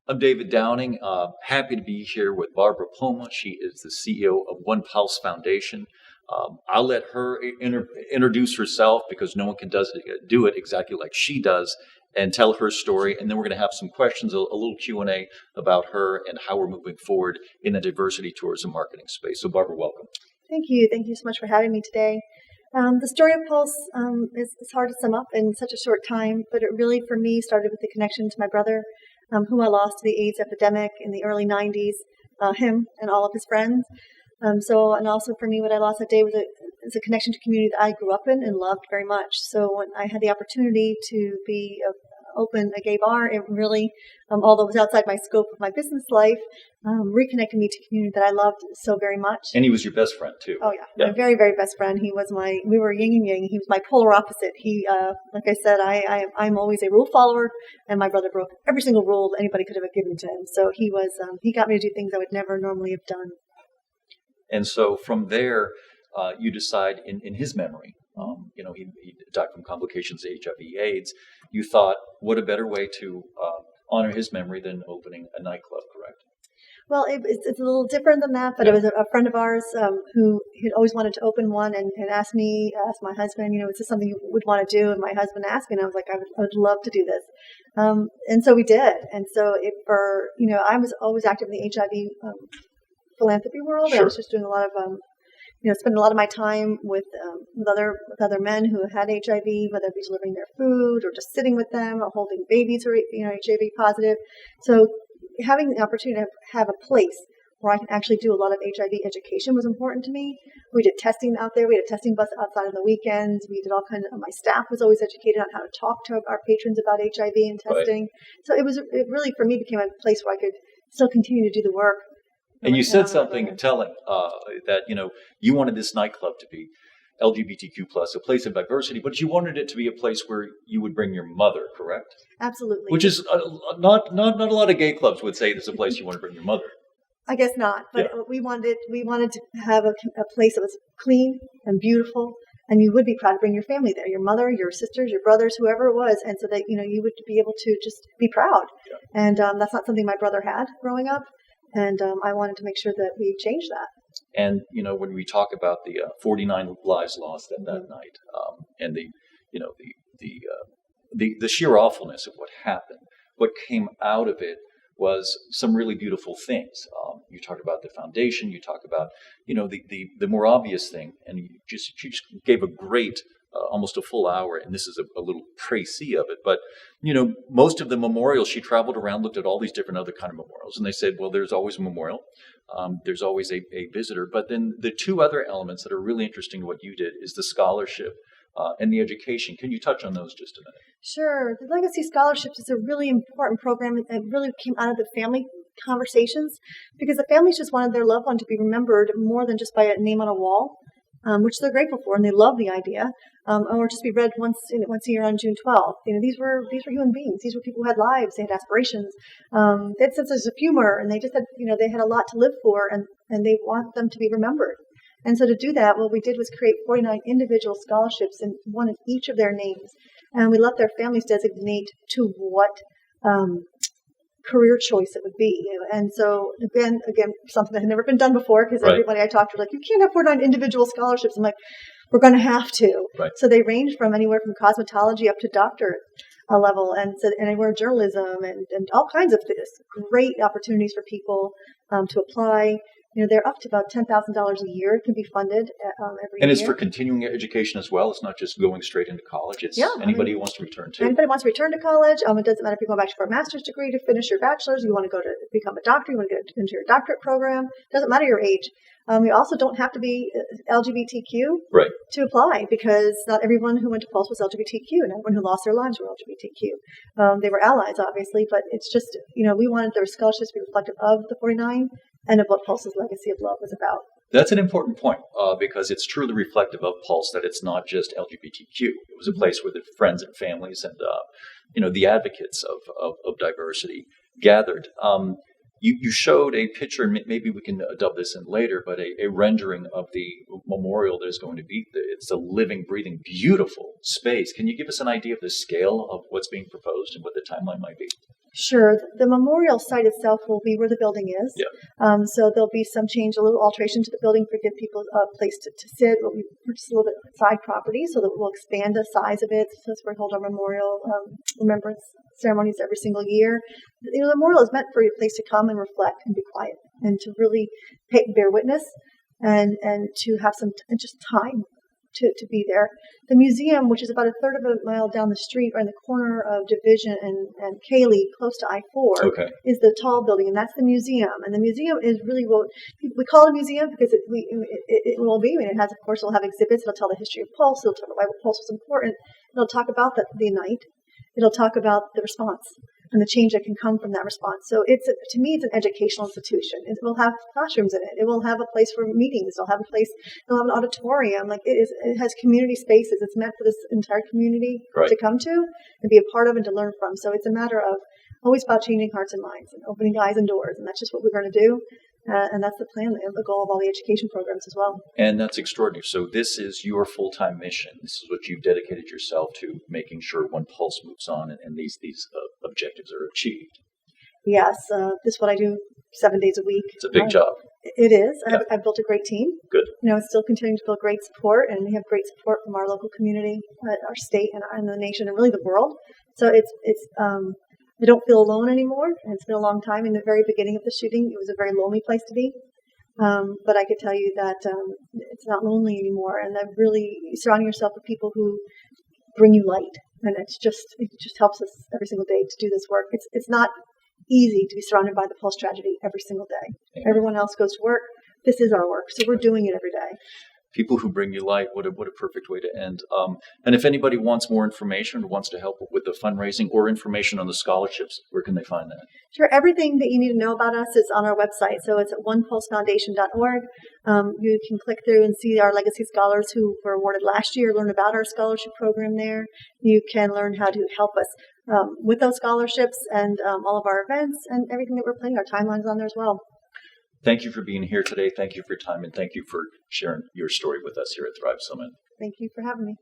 I'm David Downing. Happy to be here with Barbara Poma. She is the CEO of onePULSE Foundation. I'll let her introduce herself because no one can do it exactly like she does, and tell her story. And then we're going to have some questions, a little Q&A about her and how we're moving forward in the diversity tourism marketing space. So Barbara, welcome. Thank you. Thank you so much for having me today. The story of Pulse is hard to sum up in such a short time, but it really, for me, started with the connection to my brother, whom I lost to the AIDS epidemic in the early 90s, him and all of his friends. And also for me, what I lost that day was a connection to community that I grew up in and loved very much. So when I had the opportunity to open a gay bar, it really, although it was outside my scope of my business life, reconnected me to a community that I loved so very much. And he was your best friend too. Oh yeah, my very, very best friend. We were yin and yang. He was my polar opposite. He, like I said, I'm always a rule follower, and my brother broke every single rule that anybody could have given to him. So he got me to do things I would never normally have done. And so from there, you decide in his memory, he died from complications of HIV/AIDS. You thought, what a better way to honor his memory than opening a nightclub, correct? Well, it's a little different than that, but It was a friend of ours who had always wanted to open one and asked my husband, is this something you would want to do? And my husband asked me, and I was like, I would love to do this. And so we did. And so I was always active in the HIV philanthropy world. Sure. I was just doing a lot of spending a lot of my time with other men who had HIV, whether it be delivering their food or just sitting with them or holding babies who are HIV positive. So having the opportunity to have a place where I can actually do a lot of HIV education was important to me. We did testing out there. We had a testing bus outside on the weekends. We did all kinds of, my staff was always educated on how to talk to our patrons about HIV and testing. Right. So it really, for me, became a place where I could still continue to do the work. And you said something telling that, you wanted this nightclub to be LGBTQ plus, a place of diversity, but you wanted it to be a place where you would bring your mother, correct? Absolutely. Which is not a lot of gay clubs would say there's a place you want to bring your mother. I guess not, but we wanted to have a place that was clean and beautiful, and you would be proud to bring your family there, your mother, your sisters, your brothers, whoever it was, and so that you would be able to just be proud. Yeah. And that's not something my brother had growing up. And I wanted to make sure that we changed that. And, when we talk about the 49 lives lost that night, and the sheer awfulness of what happened, what came out of it was some really beautiful things. You talked about the foundation, you talk about, the more obvious thing, and you just gave a great, almost a full hour, and this is a little précis of it, but, most of the memorials, she traveled around, looked at all these different other kind of memorials, and they said, well, there's always a memorial, there's always a visitor, but then the two other elements that are really interesting to what you did is the scholarship and the education. Can you touch on those just a minute? Sure. The Legacy Scholarships is a really important program. It really came out of the family conversations because the families just wanted their loved one to be remembered more than just by a name on a wall, which they're grateful for, and they love the idea, or just be read once a year on June 12th. These were human beings. These were people who had lives. They had aspirations. They had senses of humor, and they just had they had a lot to live for, and they want them to be remembered. And so to do that, what we did was create 49 individual scholarships, and one in each of their names, and we let their families designate to what career choice it would be. And so again, something that had never been done before, because everybody I talked to was like, you can't have 49 individual scholarships. I'm like, we're going to have to. Right. So they range from anywhere from cosmetology up to doctorate level, and anywhere journalism and all kinds of great opportunities for people to apply. They're up to about $10,000 a year. It can be funded every year. And it's for continuing education as well. It's not just going straight into college. It's anybody who wants to return to. Anybody wants to return to college. It doesn't matter if you're going back for a master's degree to finish your bachelor's. You want to go to become a doctor. You want to get into your doctorate program. It doesn't matter your age. You also don't have to be LGBTQ to apply, because not everyone who went to Pulse was LGBTQ, and everyone who lost their lives were LGBTQ. They were allies, obviously, but it's just, we wanted their scholarships to be reflective of the 49 and of what Pulse's legacy of love was about. That's an important point, because it's truly reflective of Pulse that it's not just LGBTQ. It was a place where the friends and families and, the advocates of diversity gathered. You showed a picture, and maybe we can dub this in later, but a rendering of the memorial that is going to be. It's a living, breathing, beautiful space. Can you give us an idea of the scale of what's being proposed and what the timeline might be? Sure. The memorial site itself will be where the building is. Yeah. So there'll be some change, a little alteration to the building for give people a place to sit. But we purchased a little bit side property so that we'll expand the size of it since we hold our memorial remembrance ceremonies every single year. The memorial is meant for a place to come and reflect and be quiet and to really bear witness and to have some just time to be there. The museum, which is about a third of a mile down the street, or in the corner of Division and Cayley, close to I-4, Okay. is the tall building, and that's the museum. And the museum is really what we call a museum because it will be. I mean, it has, of course, it'll have exhibits. It'll tell the history of Pulse. It'll talk about why Pulse was important. It'll talk about the night. It'll talk about the response and the change that can come from that response. So to me, it's an educational institution. It will have classrooms in it. It will have a place for meetings. It'll have a place. It'll have an auditorium. It has community spaces. It's meant for this entire community Right. to come to and be a part of and to learn from. So it's a matter of always about changing hearts and minds and opening eyes and doors. And that's just what we're going to do. And that's the plan and the goal of all the education programs as well. And that's extraordinary. So this is your full-time mission. This is what you've dedicated yourself to, making sure onePULSE moves on and these objectives are achieved. Yes, this is what I do 7 days a week. It's a big job. It is. Yeah. I've built a great team. Good. Still continuing to build great support, and we have great support from our local community, our state, and the nation, and really the world. So I don't feel alone anymore, and it's been a long time. In the very beginning of the shooting, it was a very lonely place to be. But I could tell you that it's not lonely anymore, and that really surrounding yourself with people who bring you light, and it just helps us every single day to do this work. It's not easy to be surrounded by the Pulse tragedy every single day. Amen. Everyone else goes to work. This is our work, so we're doing it every day. People who bring you light, what a perfect way to end. And if anybody wants more information or wants to help with the fundraising or information on the scholarships, where can they find that? Sure. Everything that you need to know about us is on our website. So it's at onepulsefoundation.org. You can click through and see our legacy scholars who were awarded last year, learn about our scholarship program there. You can learn how to help us with those scholarships and all of our events and everything that we're planning. Our timeline's on there as well. Thank you for being here today. Thank you for your time, and thank you for sharing your story with us here at Thrive Summit. Thank you for having me.